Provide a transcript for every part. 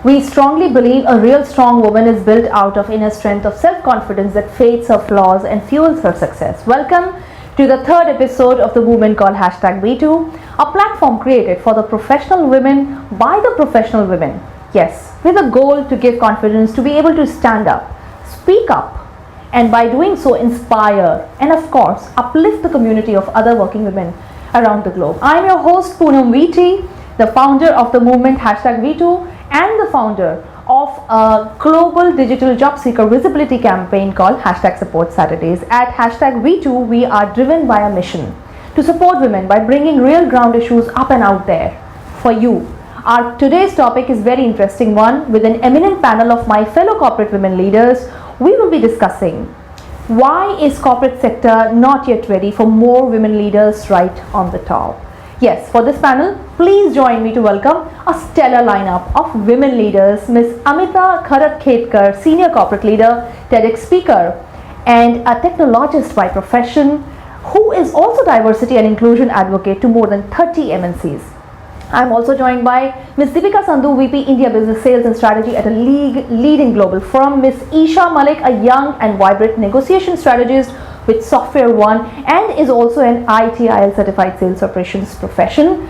We strongly believe a real strong woman is built out of inner strength of self-confidence that fades her flaws and fuels her success. Welcome to the third episode of the movement called #WeToo, a platform created for the professional women by the professional women. Yes, with a goal to give confidence to be able to stand up, speak up, and by doing so inspire and of course uplift the community of other working women around the globe. I'm your host Poonam Vijay, the founder of the movement #WeToo and the founder of a global digital job seeker visibility campaign called #Support Saturdays. At #WeToo, we are driven by a mission to support women by bringing real ground issues up and out there for you. Our today's topic is very interesting one with an eminent panel of my fellow corporate women leaders. We will be discussing why is corporate sector not yet ready for more women leaders right on the top. Yes, for this panel, please join me to welcome a stellar lineup of women leaders, Ms. Amita Kharat-Khetkar, Senior Corporate Leader, TEDx speaker, and a technologist by profession, who is also diversity and inclusion advocate to more than 30 MNCs. I'm also joined by Ms. Deepika Sandhu, VP India Business Sales and Strategy at a leading global firm, Ms. Isha Malik, a young and vibrant negotiation strategist with Software One and is also an ITIL certified sales operations profession.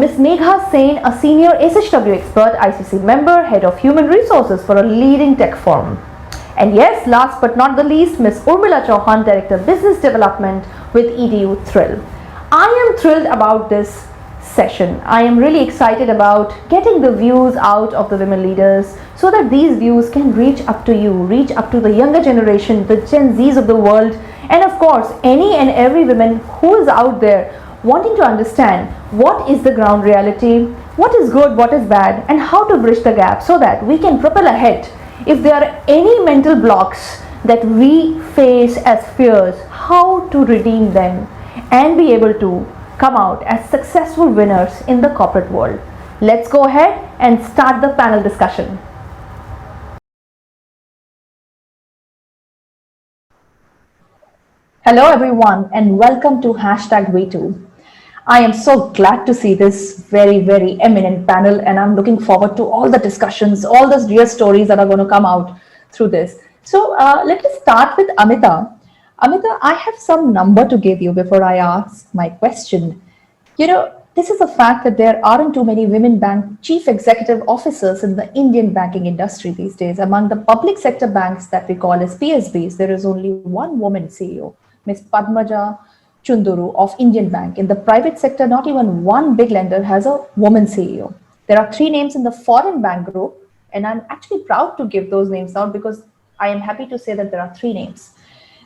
Ms. Megha Sen, a senior SHW expert, ICC member, head of human resources for a leading tech firm. And yes, last but not the least, Ms. Urmila Chauhan, Director Business Development with EDU Thrill. I am thrilled about this session. I am really excited about getting the views out of the women leaders so that these views can reach up to you, reach up to the younger generation, the Gen Zs of the world, and of course any and every woman who is out there wanting to understand what is the ground reality, what is good, what is bad, and how to bridge the gap so that we can propel ahead. If there are any mental blocks that we face as fears, how to redeem them and be able to come out as successful winners in the corporate world. Let's go ahead and start the panel discussion. Hello everyone and welcome to #WeToo. I am so glad to see this very eminent panel and I'm looking forward to all the discussions, all those real stories that are going to come out through this. So let us start with Amita. Amita, I have some number to give you before I ask my question. You know, this is a fact that there aren't too many women bank chief executive officers in the Indian banking industry these days. Among the public sector banks that we call as PSBs, there is only one woman CEO, Ms. Padmaja Chunduru of Indian Bank. In the private sector, not even one big lender has a woman CEO. There are 3 names in the foreign bank group, and I'm actually proud to give those names out because I am happy to say that there are 3 names.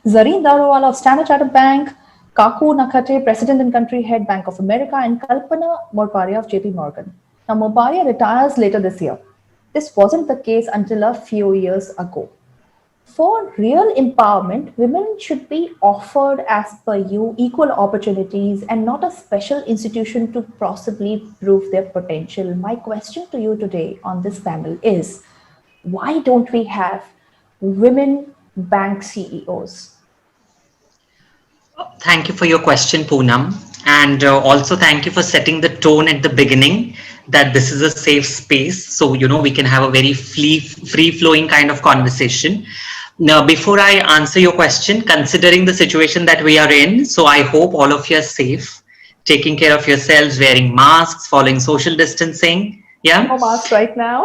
Zareen Daruwala of Standard Chartered Bank, Kaku Nakate, President and Country Head, Bank of America, and Kalpana Morparia of JP Morgan. Now, Morparia retires later this year. This wasn't the case until a few years ago. For real empowerment, women should be offered, as per you, equal opportunities and not a special institution to possibly prove their potential. My question to you today on this panel is, why don't we have women bank CEOs? Thank you for your question, Poonam. And also thank you for setting the tone at the beginning that this is a safe space. So, we can have a very free-flowing kind of conversation. Now, before I answer your question, considering the situation that we are in, so I hope all of you are safe, taking care of yourselves, wearing masks, following social distancing. Yeah. No mask right now.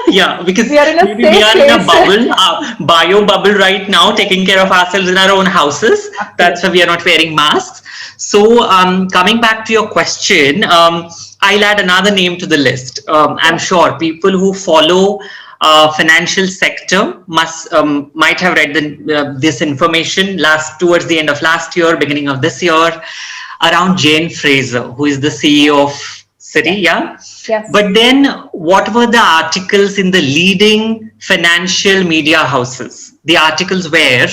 Yeah, because we are in a bubble, bio bubble right now, taking care of ourselves in our own houses. Absolutely. That's why we are not wearing masks. So coming back to your question, I'll add another name to the list. I'm sure people who follow financial sector might have read this information towards the end of last year, beginning of this year, around Jane Fraser, who is the CEO of Citi, yeah? Yes. But then what were the articles in the leading financial media houses? The articles were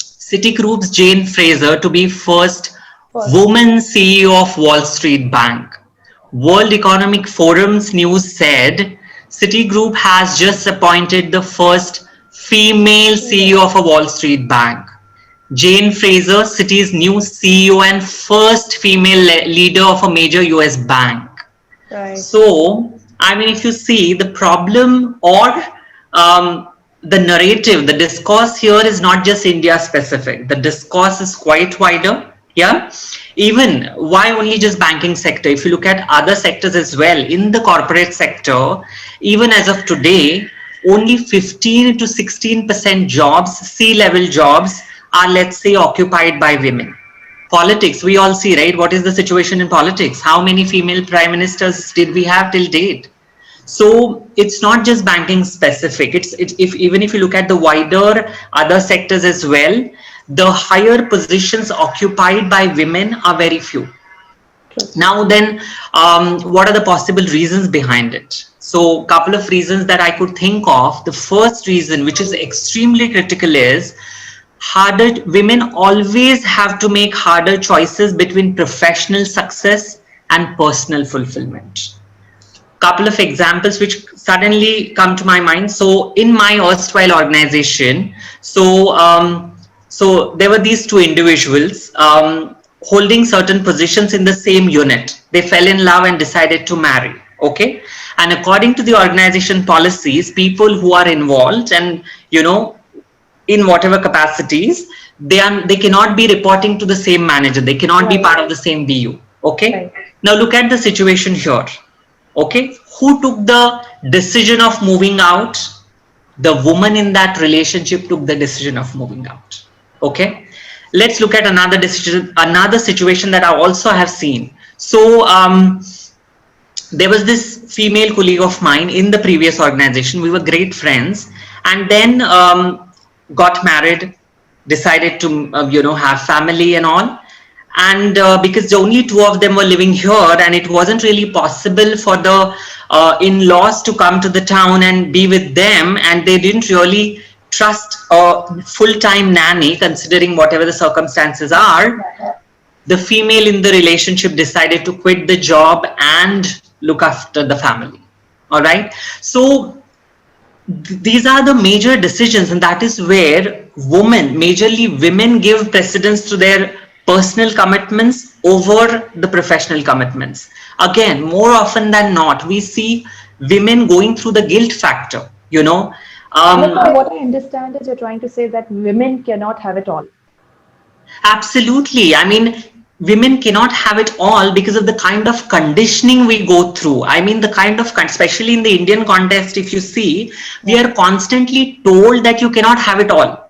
Citigroup's Jane Fraser to be first woman CEO of Wall Street Bank. World Economic Forum's news said Citigroup has just appointed the first female CEO of a Wall Street bank. Jane Fraser, Citi's new CEO and first female leader of a major US bank. Right. So I mean, if you see the problem or the narrative, the discourse here is not just India specific. The discourse is quite wider. Yeah. Even why only just banking sector? If you look at other sectors as well, in the corporate sector, even as of today, only 15 to 16% jobs, C-level jobs, are, let's say, occupied by women. Politics, we all see, right? What is the situation in politics? How many female prime ministers did we have till date? So it's not just banking specific. It's if even if you look at the wider other sectors as well, the higher positions occupied by women are very few. Now then, what are the possible reasons behind it? So a couple of reasons that I could think of. The first reason, which is extremely critical, is harder. Women always have to make harder choices between professional success and personal fulfillment. Couple of examples which suddenly come to my mind. So in my erstwhile organization, so there were these two individuals holding certain positions in the same unit. They fell in love and decided to marry. Okay, and according to the organization policies, people who are involved and in whatever capacities, they cannot be reporting to the same manager. They cannot be part of the same BU. Okay. Now look at the situation here. Okay, who took the decision of moving out? The woman in that relationship took the decision of moving out. Okay, let's look at another decision, another situation that I also have seen. So there was this female colleague of mine in the previous organization. We were great friends, and then got married, decided to have family and all. And because only two of them were living here, and it wasn't really possible for the in-laws to come to the town and be with them, and they didn't really trust a full-time nanny considering whatever the circumstances are. The female in the relationship decided to quit the job and look after the family. All right. So these are the major decisions, and that is where majorly women give precedence to their personal commitments over the professional commitments. Again, more often than not, we see women going through the guilt factor, what I understand is you're trying to say that women cannot have it all. Absolutely. I mean, women cannot have it all because of the kind of conditioning we go through. I mean, the kind of, especially in the Indian context, if you see, we are constantly told that you cannot have it all.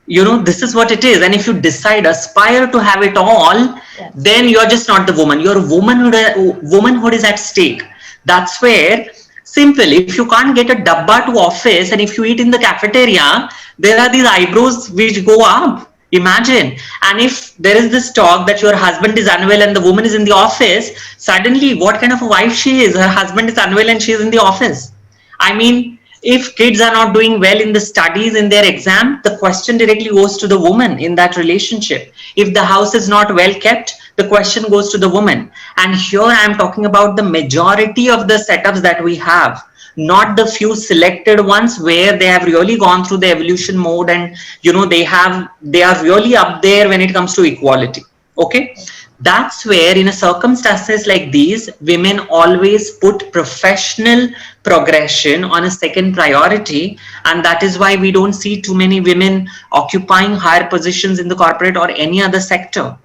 This is what it is. And if you aspire to have it all, then you're just not the woman. Your womanhood is at stake. That's where, simple, if you can't get a dabba to office and if you eat in the cafeteria, there are these eyebrows which go up. Imagine. And if there is this talk that your husband is unwell and the woman is in the office, suddenly what kind of a wife she is? Her husband is unwell and she is in the office. I mean, if kids are not doing well in the studies, in their exam, the question directly goes to the woman in that relationship. If the house is not well kept, the question goes to the woman. And here I am talking about the majority of the setups that we have, not the few selected ones where they have really gone through the evolution mode and they are really up there when it comes to equality. Okay. That's where in a circumstances like these, women always put professional progression on a second priority. And that is why we don't see too many women occupying higher positions in the corporate or any other sector.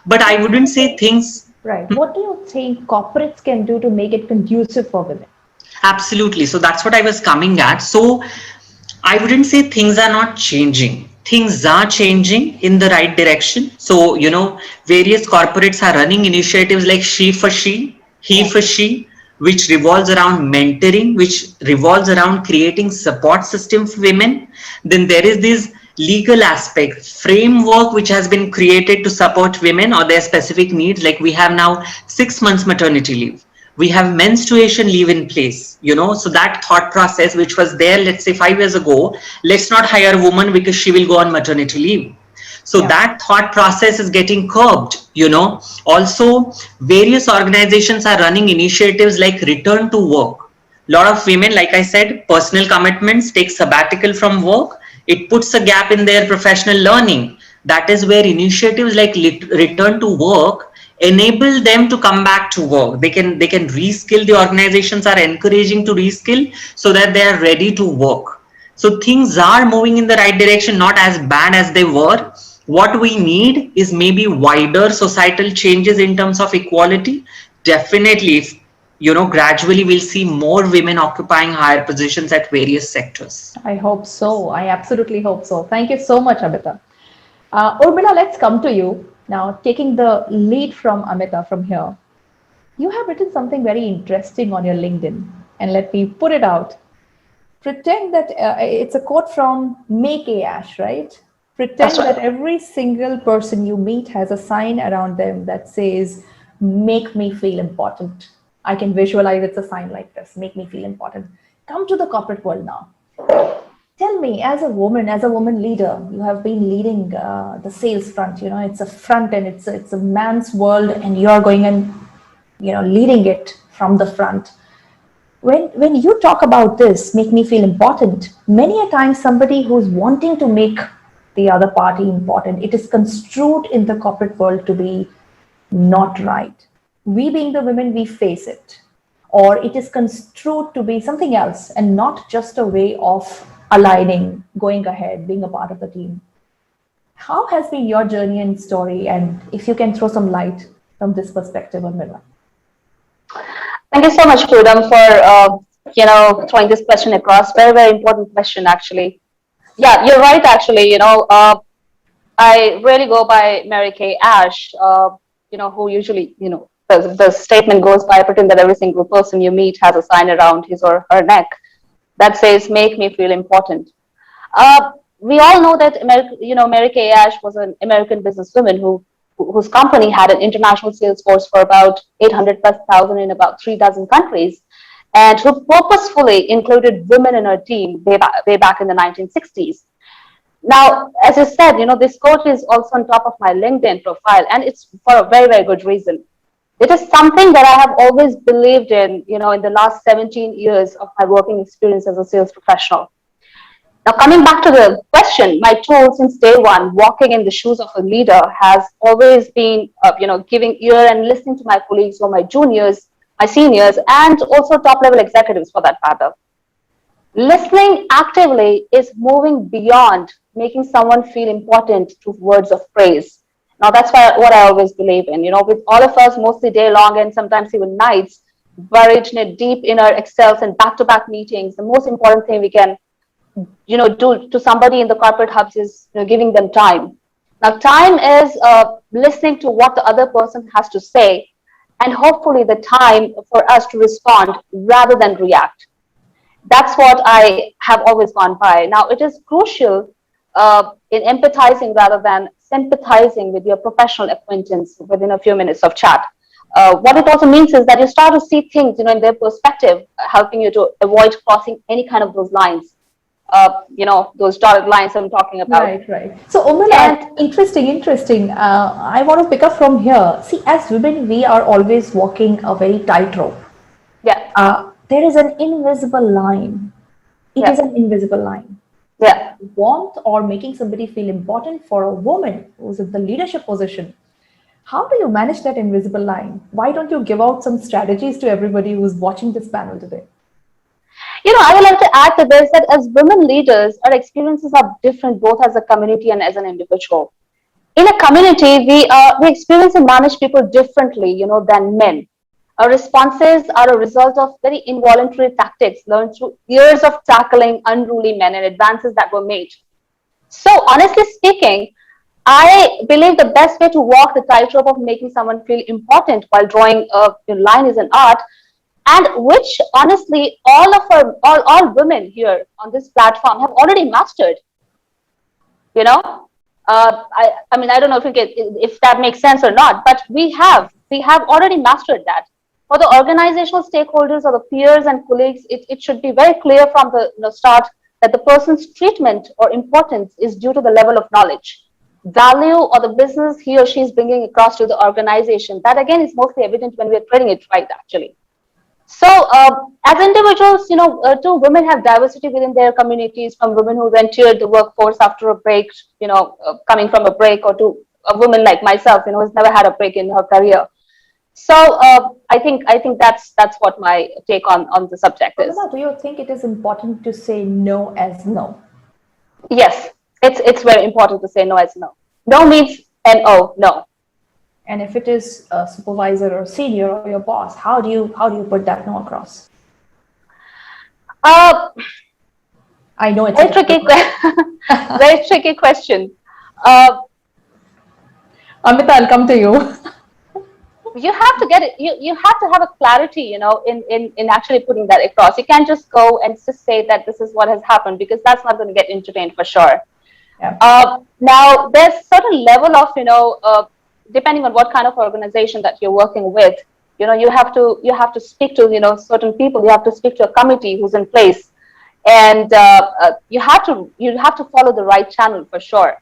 But I wouldn't say things. Right. What do you think corporates can do to make it conducive for women? Absolutely. So that's what I was coming at. So I wouldn't say things are not changing. Things are changing in the right direction. So, various corporates are running initiatives like She for She, He for She, which revolves around mentoring, which revolves around creating support system for women. Then there is this legal aspect, framework which has been created to support women or their specific needs. Like we have now 6 months maternity leave. We have menstruation leave in place, so that thought process which was there, let's say 5 years ago, let's not hire a woman because she will go on maternity leave. So that thought process is getting curbed, Also, various organizations are running initiatives like return to work. A lot of women, like I said, personal commitments, take sabbatical from work. It puts a gap in their professional learning. That is where initiatives like return to work enable them to come back to work. They can reskill. The organizations are encouraging to reskill so that they are ready to work. So things are moving in the right direction, not as bad as they were. What we need is maybe wider societal changes in terms of equality. Definitely, if gradually we'll see more women occupying higher positions at various sectors. I hope so. I absolutely hope so. Thank you so much, Amita. Urmila, let's come to you now, taking the lead from Amita from here. You have written something very interesting on your LinkedIn, and let me put it out. Pretend that it's a quote from Make a Ash, right? Pretend that every single person you meet has a sign around them that says, "Make me feel important." I can visualize it's a sign like this, "Make me feel important." Come to the corporate world now. Tell me, as a woman leader, you have been leading the sales front. It's a front and it's a man's world, and you're going and leading it from the front. When you talk about this, make me feel important. Many a time, somebody who's wanting to make the other party important, it is construed in the corporate world to be not right. We being the women, we face it, or it is construed to be something else and not just a way of aligning, going ahead, being a part of the team. How has been your journey and story? And if you can throw some light from this perspective on Mira. Thank you so much, Poonam, for throwing this question across. Very, very important question, actually. Yeah, you're right. Actually, I really go by Mary Kay Ash. Who usually, the statement goes by pretend that every single person you meet has a sign around his or her neck that says "Make me feel important." We all know that Mary Kay Ash was an American businesswoman whose company had an international sales force for about 800 plus thousand in about 3 dozen countries, and who purposefully included women in her team way back in the 1960s. Now, as you said, this quote is also on top of my LinkedIn profile, and it's for a very, very good reason. It is something that I have always believed in, in the last 17 years of my working experience as a sales professional. Now, coming back to the question, my tool since day one, walking in the shoes of a leader, has always been, giving ear and listening to my colleagues or my juniors, my seniors, and also top-level executives for that matter. Listening actively is moving beyond making someone feel important to words of praise. Now, that's what I always believe in. With all of us mostly day long and sometimes even nights, buried deep in our Excels and back-to-back meetings, the most important thing we can do to somebody in the corporate hubs is giving them time. Now, time is listening to what the other person has to say, and hopefully the time for us to respond rather than react. That's what I have always gone by. Now, it is crucial in empathizing rather than sympathizing with your professional acquaintance within a few minutes of chat. What it also means is that you start to see things, in their perspective, helping you to avoid crossing any kind of those lines. Those dotted lines I'm talking about. Right. So, Umala, interesting. I want to pick up from here. See, as women, we are always walking a very tightrope. Yeah. There is an invisible line. It is an invisible line. Yeah. Warmth or making somebody feel important for a woman who's in the leadership position. How do you manage that invisible line? Why don't you give out some strategies to everybody who's watching this panel today? I would like to add to this that as women leaders, our experiences are different both as a community and as an individual. In a community, we experience and manage people differently, than men. Our responses are a result of very involuntary tactics learned through years of tackling unruly men and advances that were made. So, honestly speaking, I believe the best way to walk the tightrope of making someone feel important while drawing a line is an art, and which honestly all women here on this platform have already mastered. I don't know if that makes sense or not, but we have already mastered that. For the organizational stakeholders or the peers and colleagues, it should be very clear from the start that the person's treatment or importance is due to the level of knowledge, value, or the business he or she is bringing across to the organization. That again is mostly evident when we are trading it right, actually. So, as individuals, two women have diversity within their communities, from women who entered the workforce after a break, coming from a break, or to a woman like myself, who's never had a break in her career. So I think that's what my take on the subject is. Poonam, do you think it is important to say no as no? Yes, it's very important to say no as no. No means no, no. And if it is a supervisor or senior or your boss, how do you put that no across? Uh, I know it's very a tricky, difficult very tricky question. Uh, Amita, I'll come to you. you have to get it. You have to have a clarity, in actually putting that across. You can't just go and just say that this is what has happened, because that's not going to get entertained for sure. Yeah. Now, there's certain level of, depending on what kind of organization that you're working with, you have to speak to, certain people. You have to speak to a committee who's in place, and you have to follow the right channel for sure.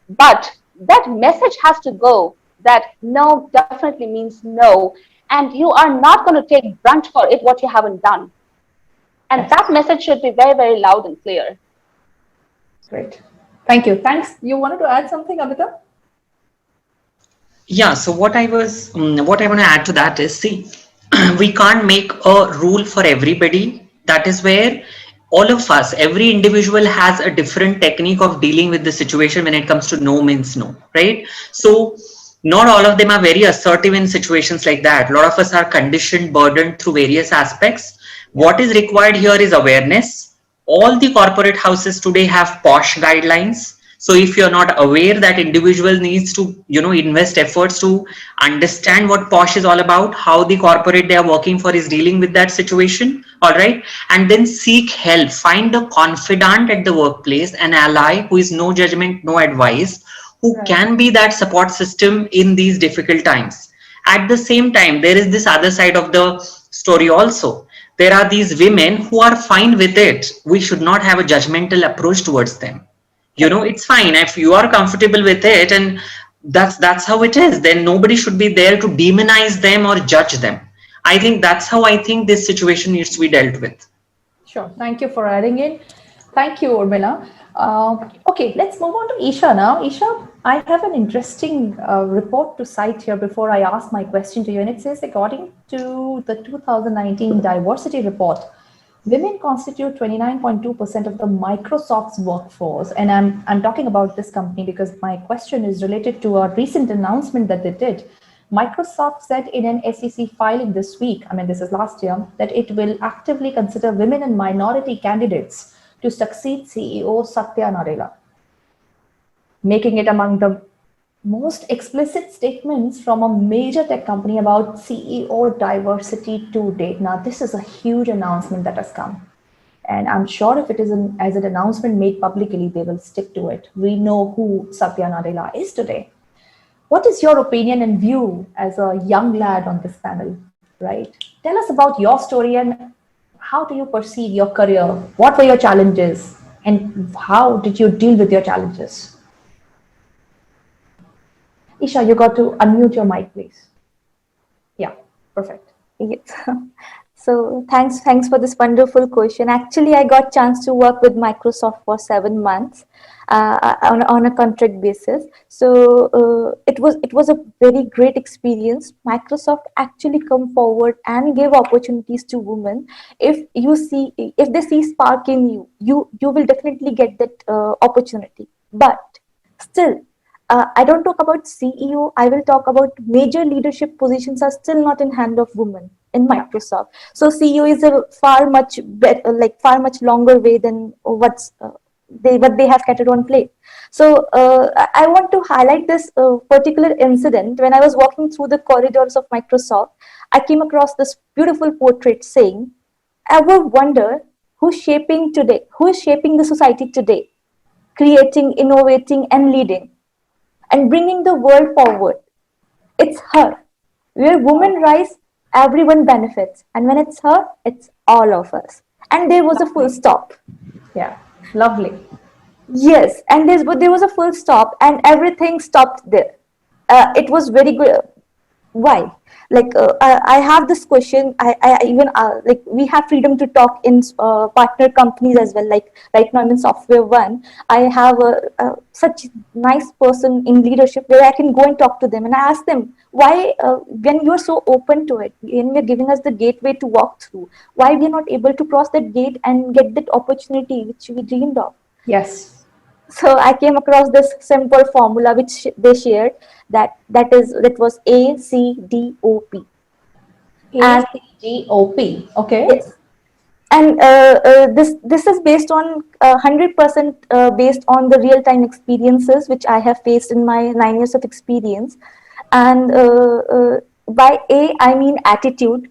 But that message has to go that no definitely means no, and you are not going to take brunt for it what you haven't done. And Yes. that message should be very, very loud and clear. Great. Thank you. Thanks. You wanted to add something, Amita? Yeah, so what I want to add to that is, see, we can't make a rule for everybody. That is where all of us, every individual has a different technique of dealing with the situation when it comes to no means no, right? So not all of them are very assertive in situations like that. A lot of us are conditioned, burdened through various aspects. What is required here is awareness. All the corporate houses today have posh guidelines. So if you're not aware that individual needs to, invest efforts to understand what posh is all about, how the corporate they are working for is dealing with that situation, all right, and then seek help, find a confidant at the workplace, an ally who is no judgment, no advice, who Right. can be that support system in these difficult times. At the same time, there is this other side of the story also. There are these women who are fine with it. We should not have a judgmental approach towards them. It's fine if you are comfortable with it, and that's how it is. Then nobody should be there to demonize them or judge them. I think that's how I think this situation needs to be dealt with. Sure. Thank you for adding in. Thank you, Urmila. Okay, let's move on to Isha now. Isha, I have an interesting report to cite here before I ask my question to you. And it says, according to the 2019 diversity report, women constitute 29.2% of the Microsoft's workforce. And I'm talking about this company because my question is related to a recent announcement that they did. Microsoft said in an SEC filing this week, I mean, this is last year, that it will actively consider women and minority candidates to succeed CEO Satya Nadella, making it among the most explicit statements from a major tech company about CEO diversity to date. Now, this is a huge announcement that has come. And I'm sure if it is as an announcement made publicly, they will stick to it. We know who Satya Nadella is today. What is your opinion and view as a young lad on this panel, right? Tell us about your story and how do you perceive your career? What were your challenges and how did you deal with your challenges? Isha, you got to unmute your mic, please. Yeah, perfect. Yes. So thanks for this wonderful question. Actually, I got chance to work with Microsoft for 7 months on a contract basis. So it was a very great experience. Microsoft actually come forward and gave opportunities to women. If they see spark in you will definitely get that opportunity. But still, I don't talk about CEO. I will talk about major leadership positions are still not in hand of women in Microsoft. So CEO is a far much better, far much longer way than what they have catered on plate. So I want to highlight this particular incident. When I was walking through the corridors of Microsoft, I came across this beautiful portrait saying, "Ever wonder who's shaping today? Who is shaping the society today? Creating, innovating, and leading, and bringing the world forward. It's her. Where women rise, everyone benefits. And when it's her, it's all of us." And there was a full stop. Yeah, lovely. Yes, and there was a full stop, and everything stopped there. It was very good. Why? Like I have this question. I even like we have freedom to talk in partner companies as well. Like right now I'm in software one. I have such nice person in leadership where I can go and talk to them and I ask them why when you're so open to it, when you're giving us the gateway to walk through, why we're not able to cross that gate and get that opportunity which we dreamed of. Yes. So I came across this simple formula which they shared, that was ACDOP. And ACGOP. Okay. yes, and this is based on 100% based on the real time experiences which I have faced in my 9 years of experience. And by A I mean attitude,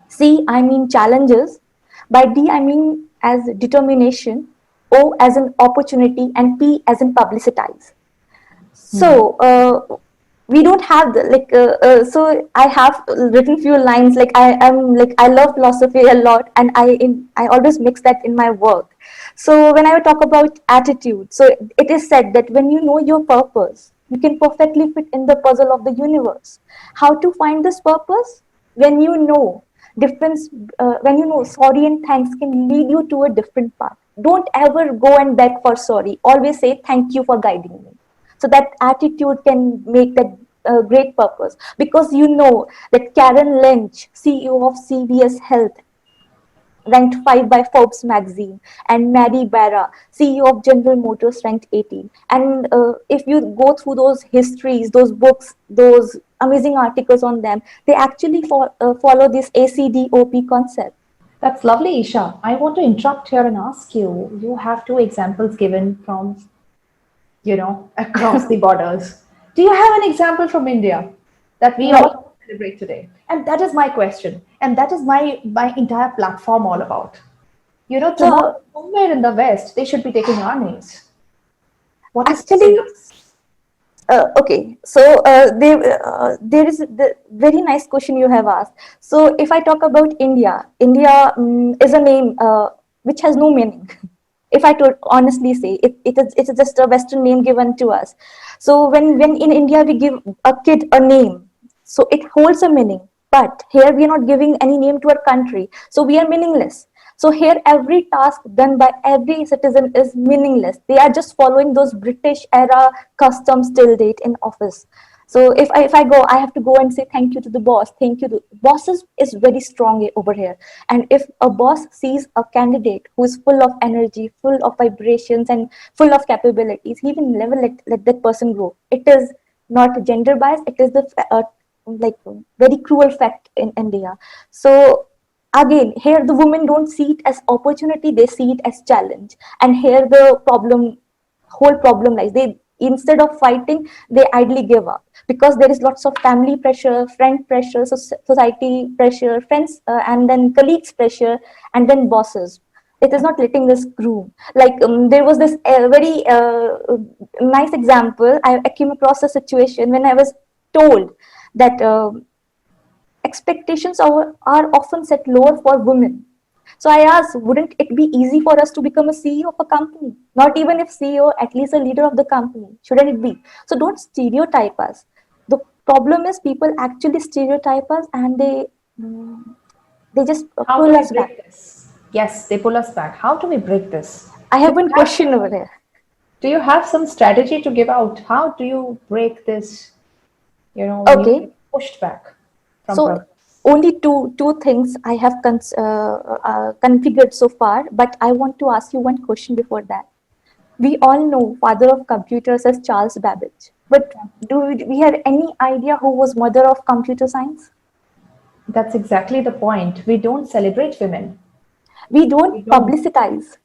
C I mean challenges, by D I mean as determination, O as an opportunity, and P as in publicize. So we don't have the like. So I have written few lines. Like I am like I love philosophy a lot, and I always mix that in my work. So when I talk about attitude, so it is said that when you know your purpose, you can perfectly fit in the puzzle of the universe. How to find this purpose? When you know difference, when you know sorry and thanks can lead you to a different path. Don't ever go and beg for sorry. Always say thank you for guiding me. So that attitude can make that great purpose, because you know that Karen Lynch, CEO of CVS Health, ranked 5 by Forbes magazine, and Mary Barra, CEO of General Motors, ranked 18. And if you go through those histories, those books, those amazing articles on them, they actually follow this ACDOP concept. That's lovely, Isha. I want to interrupt here and ask you. You have two examples given from, across the borders. Do you have an example from India that we No, all celebrate today? And that is my question. And that is my entire platform all about. so Tomorrow, somewhere in the West, they should be taking our names. What is actually stopping us? okay, so there is the very nice question you have asked. So if I talk about India, India is a name which has no meaning. If I to honestly say, it is just a Western name given to us. So when in India we give a kid a name, so it holds a meaning. But here we are not giving any name to our country, so we are meaningless. So here every task done by every citizen is meaningless. They are just following those British era customs till date in office. So if I go, I have to go and say thank you to the boss. Thank you. Bosses is very strong over here. And if a boss sees a candidate who is full of energy, full of vibrations, and full of capabilities, he will never let that person grow. It is not gender bias. It is the like very cruel fact in India. So again, here the women don't see it as opportunity; they see it as challenge. And here the whole problem lies. They, instead of fighting, they idly give up, because there is lots of family pressure, friend pressure, society pressure, friends, and then colleagues pressure, and then bosses. It is not letting us groom. Like there was this very nice example. I came across a situation when I was told that expectations are often set lower for women. So I asked, wouldn't it be easy for us to become a CEO of a company? Not even if CEO, at least a leader of the company. Shouldn't it be? So don't stereotype us. The problem is people actually stereotype us, and they just How do pull we us back. break this? Yes, they pull us back. How do we break this? I Do have you one have, question over here. do you have some strategy to give out? How do you break this, when you Okay, get pushed back from so purpose? only two things I have configured so far, but I want to ask you one question before that. We all know father of computers as Charles Babbage, but do we have any idea who was mother of computer science? That's exactly the point. We don't celebrate women. We We don't don't. publicize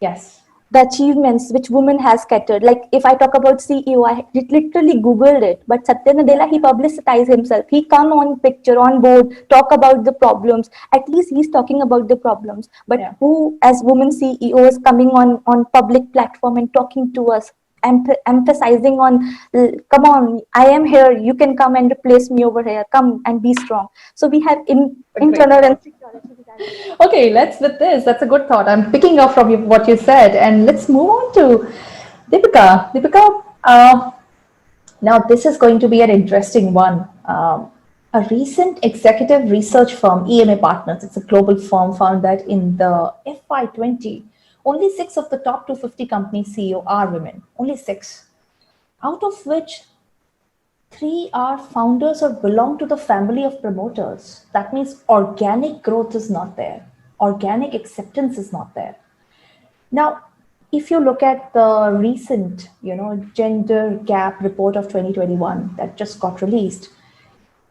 Yes. the achievements which women has catered. Like if I talk about CEO, I literally Googled it, but Satya Nadella, he publicized himself. He come on picture, on board, talk about the problems. At least he's talking about the problems. But Yeah. who as women CEOs coming on public platform and talking to us, emphasizing on, come on, I am here, you can come and replace me over here, come and be strong. So we have A great internal thought. insecurities as well. Okay, let's with this. That's a good thought. I'm picking up from what you said, and let's move on to Deepika. Deepika, Now, this is going to be an interesting one. A recent executive research firm, EMA Partners, it's a global firm, found that in the FY20, only 6 of the top 250 company CEO are women. Only 6. Out of which 3 are founders or belong to the family of promoters. That means organic growth is not there. Organic acceptance is not there. Now, if you look at the recent, gender gap report of 2021 that just got released,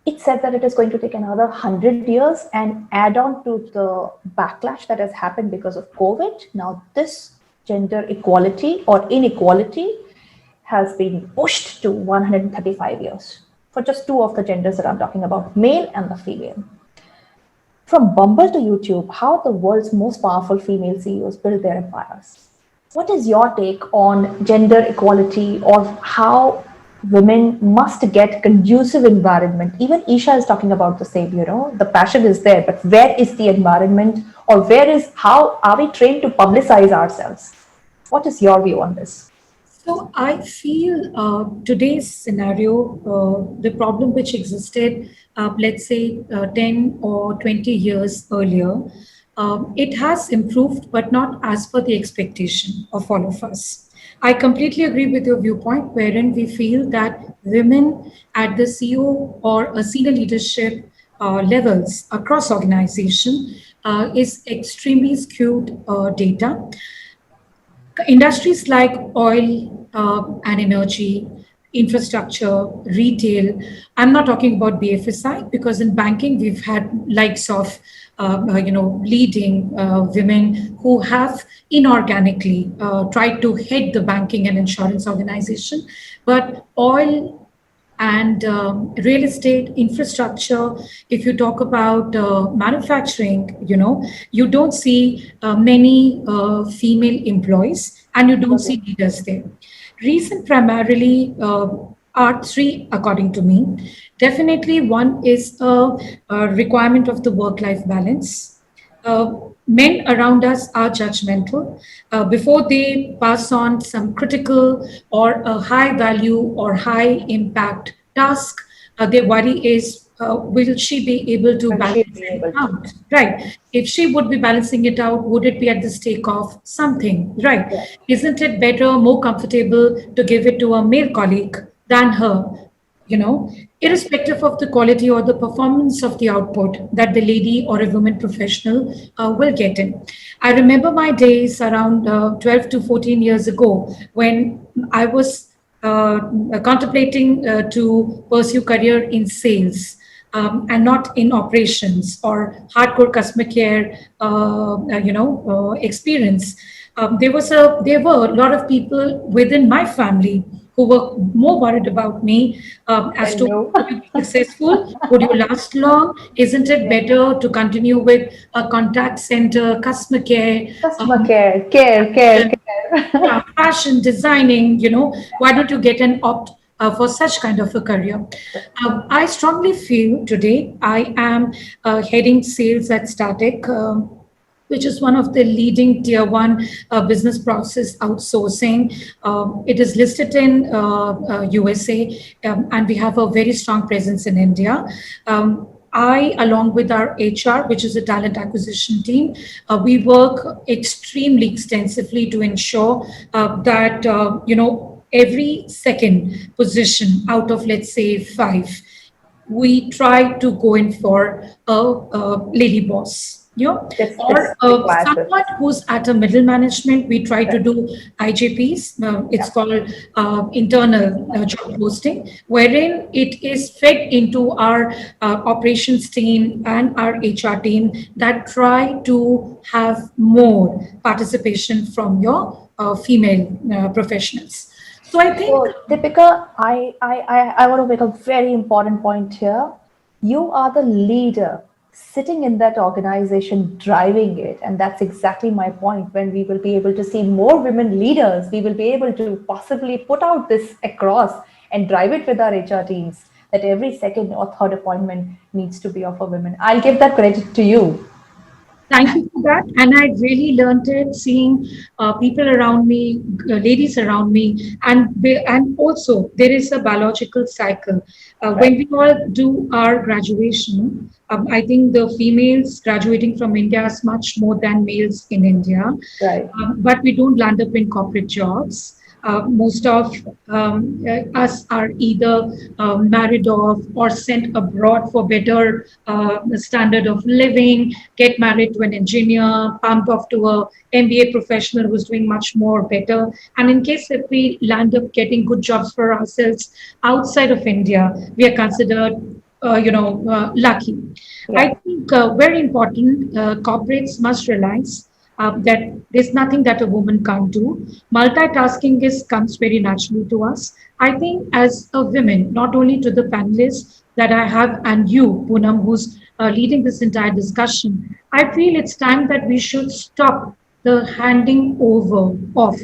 it said that it is going to take another 100 years and add on to the backlash that has happened because of COVID. Now, this gender equality or inequality has been pushed to 135 years for just 2 of the genders that I'm talking about, male and the female. From Bumble to YouTube, how the world's most powerful female CEOs build their empires. What is your take on gender equality or how women must get conducive environment? Even Isha is talking about the same, the passion is there, but where is the environment or how are we trained to publicize ourselves? What is your view on this? So I feel today's scenario, the problem which existed, let's say 10 or 20 years earlier, it has improved, but not as per the expectation of all of us. I completely agree with your viewpoint, wherein we feel that women at the CEO or a senior leadership levels across organization is extremely skewed data. Industries like oil and energy, infrastructure, retail. I'm not talking about BFSI because in banking we've had likes of leading women who have inorganically tried to head the banking and insurance organization. But oil and real estate infrastructure, if you talk about manufacturing, you don't see many female employees and you don't see leaders there. Reason primarily are 3 according to me. Definitely one is a requirement of the work-life balance. Men around us are judgmental. Before they pass on some critical or a high value or high impact task, their worry is will she be able to balance it out? Right. If she would be balancing it out, would it be at the stake of something? Right. Yeah. Isn't it better, more comfortable to give it to a male colleague than her? Irrespective of the quality or the performance of the output that the lady or a woman professional will get in. I remember my days around 12 to 14 years ago when I was contemplating to pursue career in sales. And not in operations or hardcore customer care, experience. There were a lot of people within my family who were more worried about me as to would you be successful, would you last long? Isn't it better to continue with a contact center, customer care, care. yeah, fashion designing? Why don't you get an opt for such kind of a career? I strongly feel today I am heading sales at Static, which is one of the leading tier 1 business process outsourcing. It is listed in USA, and we have a very strong presence in India. I, along with our HR, which is a talent acquisition team, we work extremely extensively to ensure that, every second position out of, let's say, 5, we try to go in for a lady boss. Or someone who's at a middle management, we try to do IJPs. It's called internal job posting, wherein it is fed into our operations team and our HR team that try to have more participation from your female professionals. So I think, Deepika, I want to make a very important point here. You are the leader sitting in that organization, driving it. And that's exactly my point. When we will be able to see more women leaders, we will be able to possibly put out this across and drive it with our HR teams, that every second or third appointment needs to be of a woman. I'll give that credit to you. Thank you for that. And I really learned it seeing people around me, ladies around me, and also there is a biological cycle. When we all do our graduation, I think the females graduating from India is much more than males in India, Right. but we don't land up in corporate jobs. Most of us are either married off or sent abroad for better standard of living, get married to an engineer, pumped off to a MBA professional who's doing much more better. And in case if we land up getting good jobs for ourselves outside of India, we are considered lucky. Yeah. I think very important, corporates must realize that there's nothing that a woman can't do. Multitasking comes very naturally to us. I think as a woman, not only to the panelists that I have and you, Poonam, who's leading this entire discussion, I feel it's time that we should stop the handing over of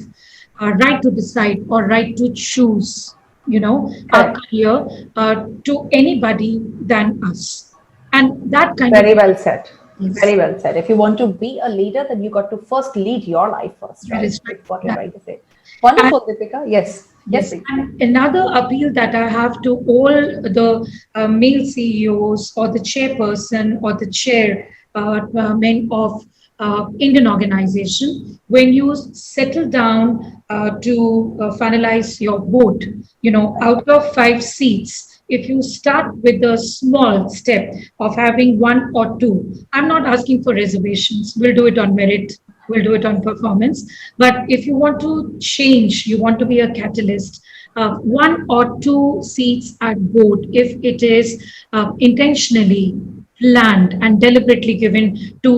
right to decide or right to choose, our Correct. career to anybody than us. And that kind of Very well said. is, Very well said. If you want to be a leader, then you got to first lead your life first, that right? is right. Is what you're That- trying to say. and Wonderful, Deepika. Yes. Yes, Yes, please. and another appeal that I have to all the male CEOs or the chairperson or the chair men of Indian organization, when you settle down to finalize your vote, out of 5 seats, if you start with a small step of having one or two, I'm not asking for reservations. We'll do it on merit. We'll do it on performance. But if you want to change, you want to be a catalyst, one or two seats at board, if it is intentionally planned and deliberately given to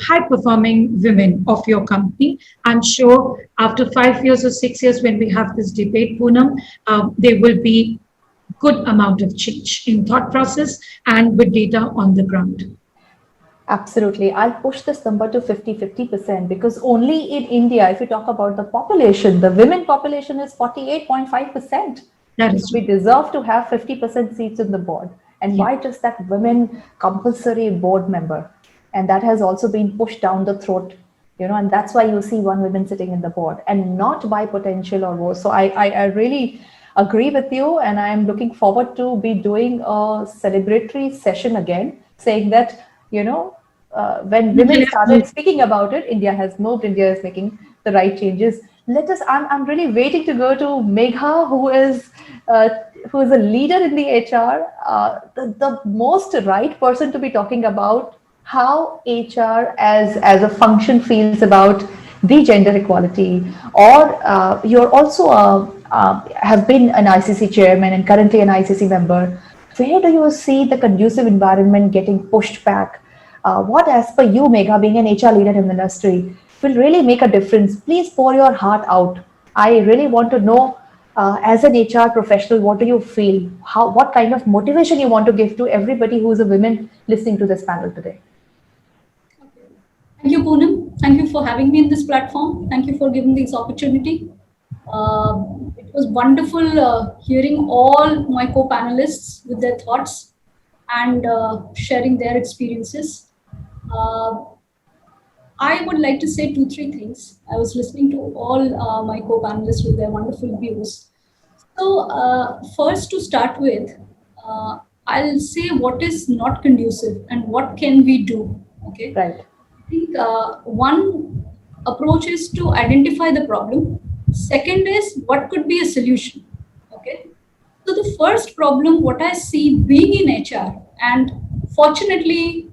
high performing women of your company, I'm sure after 5 years or 6 years, when we have this debate, Poonam, there will be good amount of change in thought process and with data on the ground. Absolutely. I'll push this number to 50% because only in India, if you talk about the population, the women population is 48.5%. That is We deserve to have 50% seats in the board. And why just that women compulsory board member? And that has also been pushed down the throat, and that's why you see one woman sitting in the board and not by potential or more. So I really agree with you. And I'm looking forward to be doing a celebratory session again, saying that, when women started speaking about it, India has moved, India is making the right changes. I'm really waiting to go to Megha, who is a leader in the HR, the most right person to be talking about how HR as a function feels about the gender equality, or you're also have been an ICC chairman and currently an ICC member. Where do you see the conducive environment getting pushed back? What, as per you, Megha, being an HR leader in the industry, will really make a difference? Please pour your heart out. I really want to know, as an HR professional, what do you feel? What kind of motivation you want to give to everybody who is a woman listening to this panel today? Thank you, Poonam. Thank you for having me in this platform. Thank you for giving this opportunity. It was wonderful hearing all my co-panelists with their thoughts and sharing their experiences. I would like to say 2-3 things. I was listening to all my co-panelists with their wonderful views. So first, to start with, I'll say what is not conducive and what can we do. Okay. Right. I think one approach is to identify the problem. Second is what could be a solution. Okay. So the first problem, what I see being in HR, and fortunately,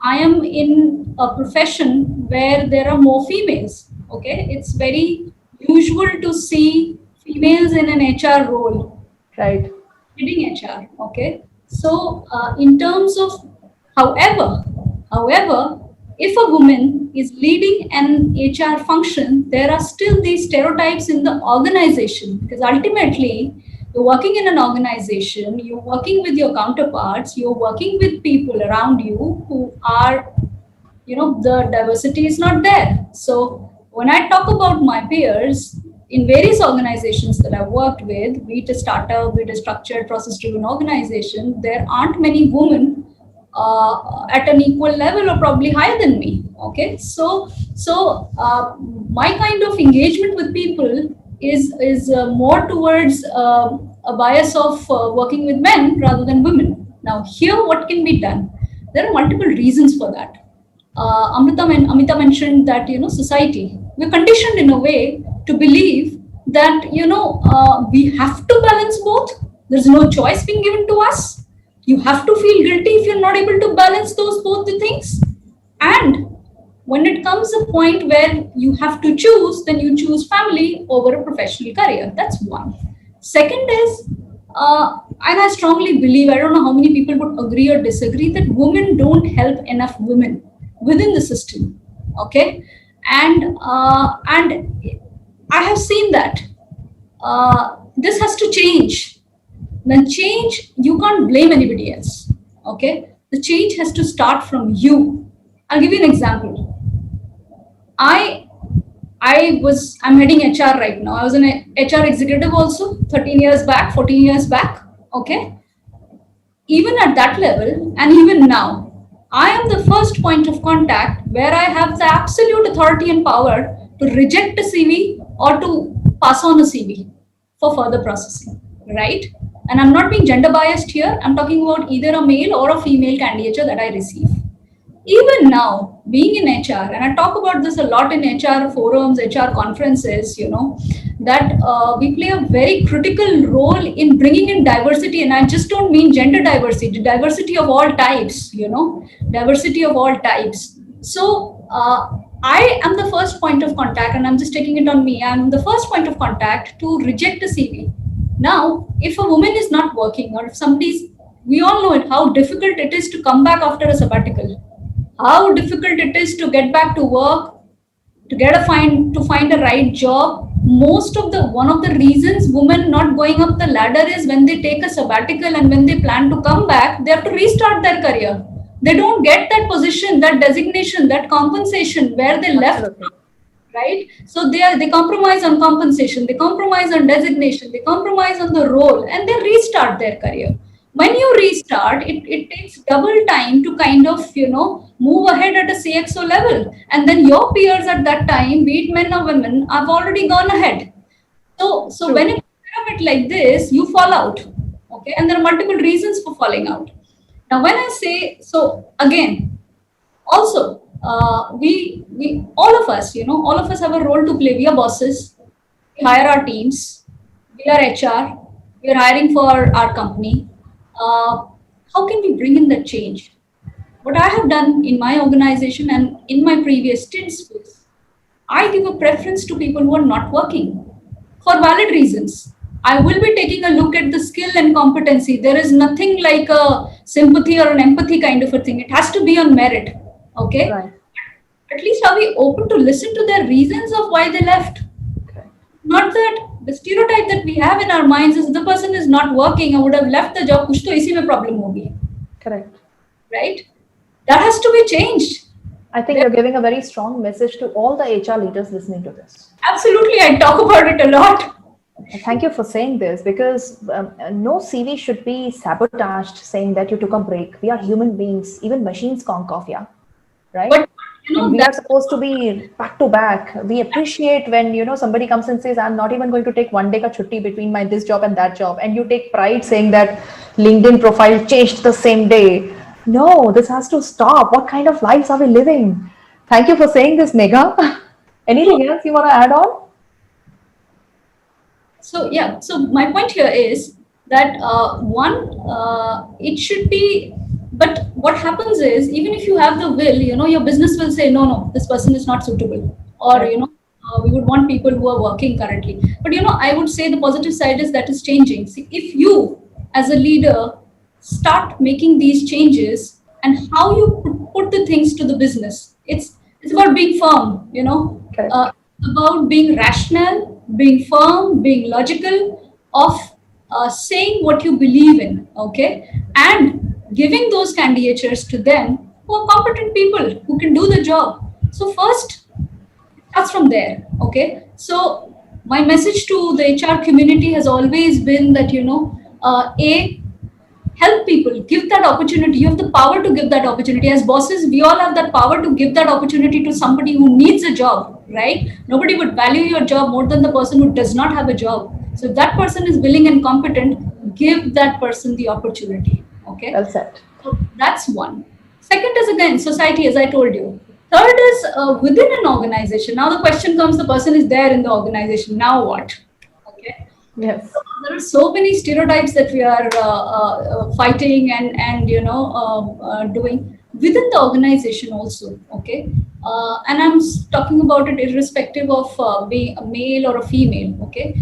I am in a profession where there are more females. Okay. It's very usual to see females in an HR role. Right. Leading HR. Okay. So in terms of, however, if a woman is leading an HR function, there are still these stereotypes in the organization, because ultimately you're working in an organization, you're working with your counterparts, you're working with people around you who are, the diversity is not there. So when I talk about my peers in various organizations that I've worked with, be it a startup, be it a structured process-driven organization, there aren't many women at an equal level or probably higher than me. Okay, my kind of engagement with people is more towards a bias of working with men rather than women. Now, here, what can be done? There are multiple reasons for that. Amita mentioned that society, we're conditioned in a way to believe that we have to balance both. There's no choice being given to us. You have to feel guilty if you're not able to balance those both the things. And when it comes a point where you have to choose, then you choose family over a professional career. That's one. Second is, and I strongly believe, I don't know how many people would agree or disagree, that women don't help enough women within the system. Okay, and I have seen that this has to change. When change, you can't blame anybody else. Okay, the change has to start from you. I'll give you an example. I'm heading HR right now. I was an HR executive also 13 years back, 14 years back. Okay. Even at that level, and even now, I am the first point of contact where I have the absolute authority and power to reject a CV or to pass on a CV for further processing, right? And I'm not being gender biased here. I'm talking about either a male or a female candidature that I receive. Even now, being in HR, and I talk about this a lot in HR forums, HR conferences, that we play a very critical role in bringing in diversity. And I just don't mean gender diversity, diversity of all types, diversity of all types. So I am the first point of contact, and I'm just taking it on me. I'm the first point of contact to reject a CV. Now, if a woman is not working, or if somebody's, we all know it, how difficult it is to come back after a sabbatical. How difficult it is to get back to work, to find a right job. One of the reasons women not going up the ladder is when they take a sabbatical and when they plan to come back, they have to restart their career. They don't get that position, that designation, that compensation where they left. Absolutely. Right? So they compromise on compensation, they compromise on designation, they compromise on the role, and they restart their career. When you restart, it takes double time to kind of, move ahead at a CXO level. And then your peers at that time, be it men or women, have already gone ahead. So when you look at it like this, you fall out. Okay. And there are multiple reasons for falling out. Now, when I say, so again, also, we all of us have a role to play. We are bosses. We hire our teams. We are HR. We are hiring for our company. How can we bring in that change? What I have done in my organization and in my previous stints is, I give a preference to people who are not working for valid reasons. I will be taking a look at the skill and competency. There is nothing like a sympathy or an empathy kind of a thing. It has to be on merit. Okay. Right. At least are we open to listen to their reasons of why they left? Okay. Not that the stereotype that we have in our minds is the person is not working, I would have left the job, kuch to isi mein problem hogi. Correct. Right? That has to be changed. I think you're giving a very strong message to all the HR leaders listening to this. Absolutely. I talk about it a lot. Thank you for saying this, because no CV should be sabotaged saying that you took a break. We are human beings. Even machines can't cough, yeah. Right? But and we are supposed to be back to back. We appreciate when somebody comes and says, I'm not even going to take one day ka chutti between this job and that job, and you take pride saying that LinkedIn profile changed the same day. No, this has to stop. What kind of lives are we living? Thank you for saying this, Megha. Anything else you want to add on? So my point here is that it should be. But what happens is, even if you have the will, your business will say, no, this person is not suitable. Or, we would want people who are working currently. But, I would say the positive side is that is changing. See, if you as a leader start making these changes and how you put the things to the business, it's about being firm, about being rational, being firm, being logical, of saying what you believe in, okay? And giving those candidatures to them who are competent people who can do the job. So first, it starts from there. Okay. So my message to the HR community has always been that, help people, give that opportunity. You have the power to give that opportunity. As bosses, we all have that power to give that opportunity to somebody who needs a job, right? Nobody would value your job more than the person who does not have a job. So if that person is willing and competent, give that person the opportunity. Okay. Well said. So that's one. Second is again society, as I told you. Third is within an organization. Now the question comes: the person is there in the organization. Now what? Okay. Yes. So there are so many stereotypes that we are fighting and doing within the organization also. Okay. And I'm talking about it irrespective of being a male or a female. Okay.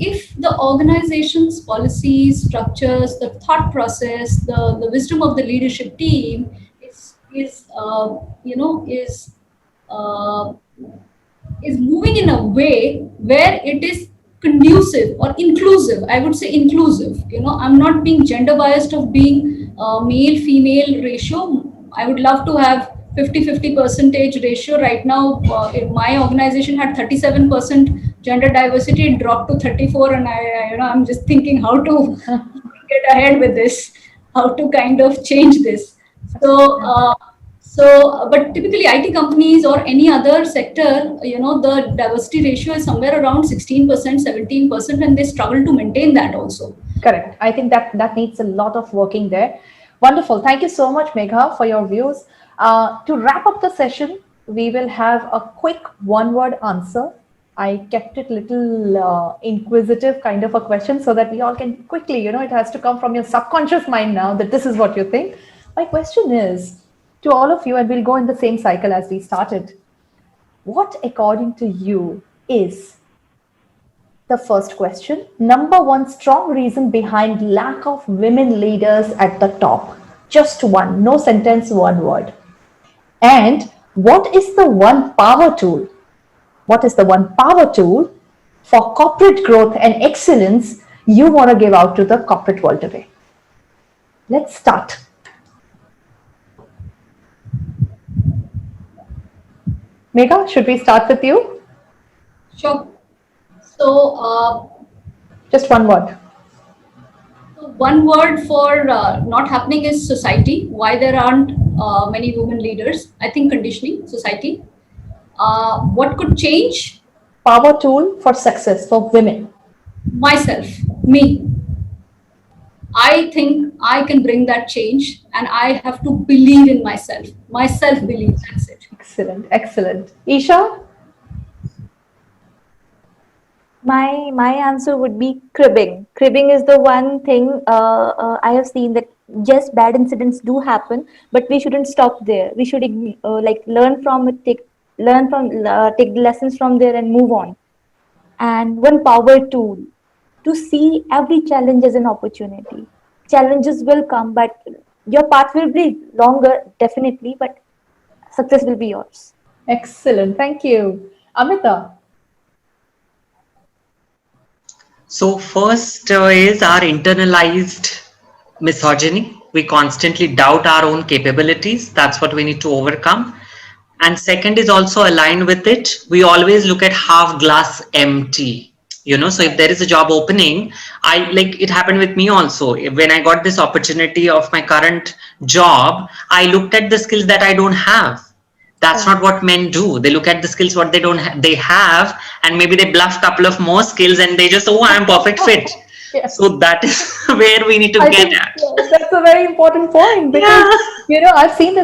If the organization's policies, structures, the thought process, the wisdom of the leadership team is moving in a way where it is conducive or inclusive. I would say inclusive. I'm not being gender biased of being male female ratio. I would love to have 50-50 percentage ratio. Right now, if my organization had 37% gender diversity, it dropped to 34, and I'm just thinking how to get ahead with this, how to kind of change this. But typically IT companies or any other sector, the diversity ratio is somewhere around 16%, 17%, and they struggle to maintain that also. Correct. I think that needs a lot of working there. Wonderful. Thank you so much, Megha, for your views. To wrap up the session, we will have a quick one-word answer. I kept it little inquisitive kind of a question so that we all can quickly, it has to come from your subconscious mind now that this is what you think. My question is to all of you, and we'll go in the same cycle as we started. What, according to you, is the first question? Number one strong reason behind lack of women leaders at the top. Just one, no sentence, one word. And what is the one power tool? What is the one power tool for corporate growth and excellence you want to give out to the corporate world today? Let's start. Megha, should we start with you? Sure. So, just one word. One word for not happening is society. Why there aren't many women leaders? I think conditioning, society. What could change? Power tool for success for women. Myself, me. I think I can bring that change, and I have to believe in myself. My self-belief, that's it. Excellent, excellent. Isha? My answer would be cribbing. Cribbing is the one thing I have seen that yes, bad incidents do happen, but we shouldn't stop there. We should learn from it, take the lessons from there and move on. And one power tool to see every challenge as an opportunity. Challenges will come, but your path will be longer, definitely, but success will be yours. Excellent. Thank you. Amita? So first is our internalized misogyny. We constantly doubt our own capabilities. That's what we need to overcome. And second is also aligned with it. We always look at half glass empty. So if there is a job opening, it happened with me also. When I got this opportunity of my current job, I looked at the skills that I don't have. That's not what men do. They look at the skills what they have, and maybe they bluff a couple of more skills and they just, I'm perfect fit. Yeah. So that is where we need to get at. That's a very important point because I've seen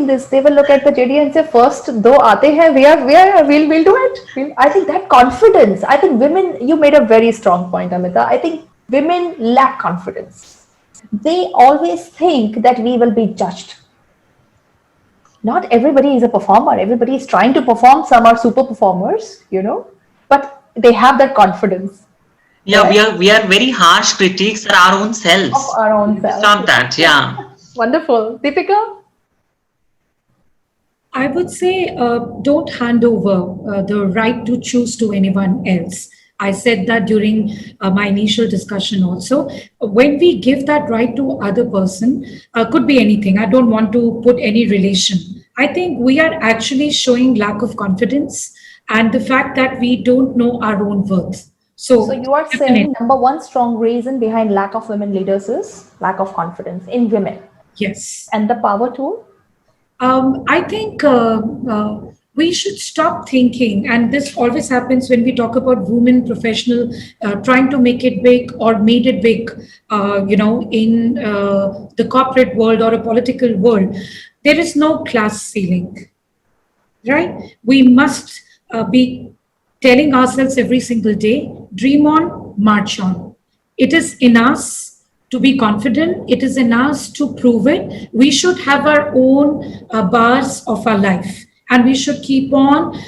this. They will look at the JD and say, first, though aate hai, we'll do it. I think that confidence. I think women. You made a very strong point, Amita. I think women lack confidence. They always think that we will be judged. Not everybody is a performer. Everybody is trying to perform. Some are super performers, but they have that confidence. Yeah, right? we are very harsh critics of our own selves. Of our own selves. Stop that, yeah. Wonderful. Deepika? I would say don't hand over the right to choose to anyone else. I said that during my initial discussion also. When we give that right to other person, could be anything. I don't want to put any relation. I think we are actually showing lack of confidence and the fact that we don't know our own worth. So you are saying definitely. number one strong reason behind lack of women leaders is lack of confidence in women. Yes. And the power tool? I think we should stop thinking, and this always happens when we talk about women professional trying to make it big or made it big, in the corporate world or a political world. There is no class ceiling, right? We must be telling ourselves every single day, dream on, march on. It is in us to be confident, it is in us to prove it. We should have our own bars of our life, and we should keep on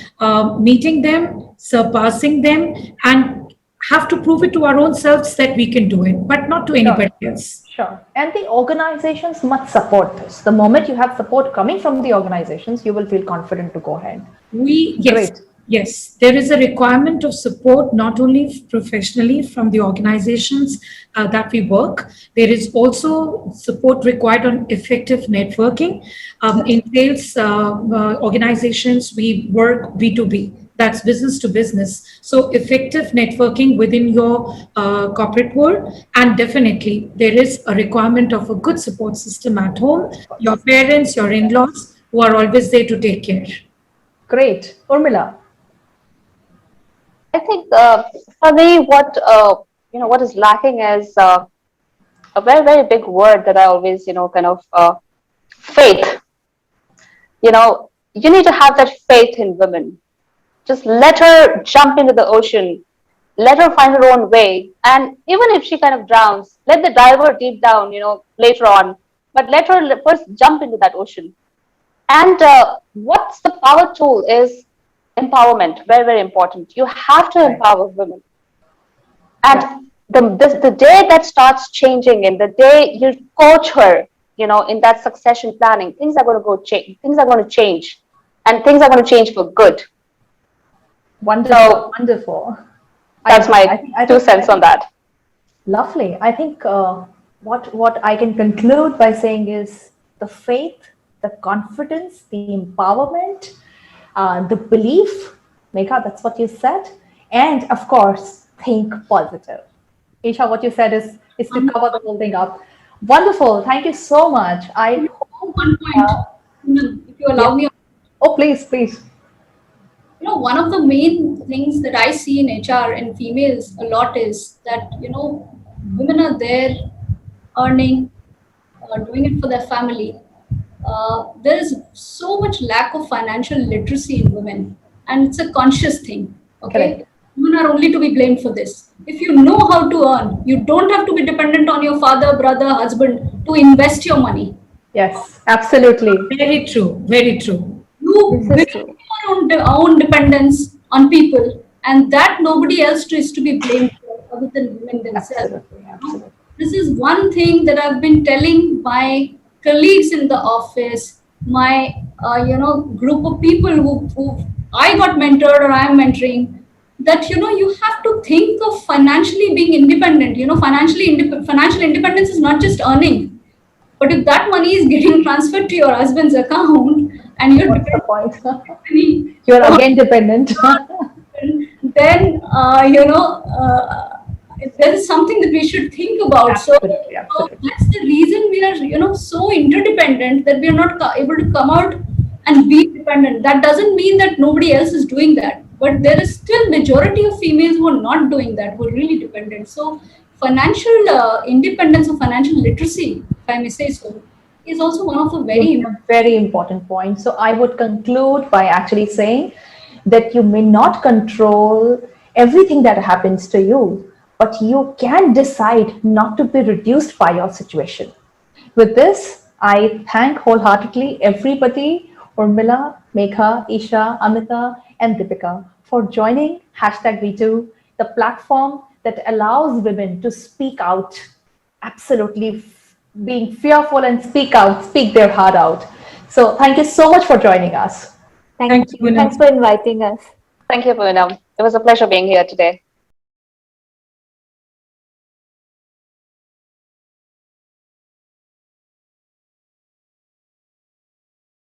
meeting them, surpassing them, and have to prove it to our own selves that we can do it, but not to anybody else. Sure. And the organizations must support this. The moment you have support coming from the organizations, you will feel confident to go ahead. Yes, Great. yes, there is a requirement of support not only professionally from the organizations that we work. There is also support required on effective networking. In sales organizations, we work B2B. That's business to business. So effective networking within your corporate world, and definitely there is a requirement of a good support system at home. Your parents, your in-laws, who are always there to take care. Great. Urmila. I think for me, what is lacking is a very very big word that I always kind of faith. You need to have that faith in women. Just let her jump into the ocean, let her find her own way, and even if she kind of drowns, let the diver deep down, later on, but let her first jump into that ocean. And what's the power tool is empowerment, very, very important. You have to empower women. And the day that starts changing, and the day you coach her, in that succession planning, things are going to go change. Things are going to change, and things are going to change for good. Wonderful. So, Wonderful. That's my 2 cents on that. Lovely. I think what I can conclude by saying is the faith, the confidence, the empowerment, the belief. Megha, that's what you said. And of course, think positive. Isha, what you said is to cover the whole thing up. Wonderful. Thank you so much. I hope, One point, if you allow me. Oh, please, please. One of the main things that I see in HR and females a lot is that, women are there earning, doing it for their family. There is so much lack of financial literacy in women, and it's a conscious thing. Okay. Correct. Women are only to be blamed for this. If you know how to earn, you don't have to be dependent on your father, brother, husband to invest your money. Yes, absolutely. Very true. Very true. You build your own dependence on people, and that nobody else is to be blamed for other than women themselves. Absolutely. This is one thing that I've been telling my colleagues in the office, my group of people who I got mentored or I am mentoring. That you have to think of financially being independent. Financial independence is not just earning, but if that money is getting transferred to your husband's account and you're What's the point? dependent, You're again dependent. then there is something that we should think about. Absolutely. So that's the reason we are so interdependent that we are not able to come out and be dependent. That doesn't mean that nobody else is doing that, but there is still majority of females who are not doing that, who are really dependent. So financial independence or financial literacy, if I may say so, is also one of the very important points. So I would conclude by actually saying that you may not control everything that happens to you, but you can decide not to be reduced by your situation. With this, I thank wholeheartedly everybody, Urmila, Megha, Isha, Amita, and Deepika for joining #V2, the platform that allows women to speak out, absolutely being fearful and speak out, speak their heart out. So thank you so much for joining us. Thank you. Thanks for inviting us. Thank you, Poonam. It was a pleasure being here today.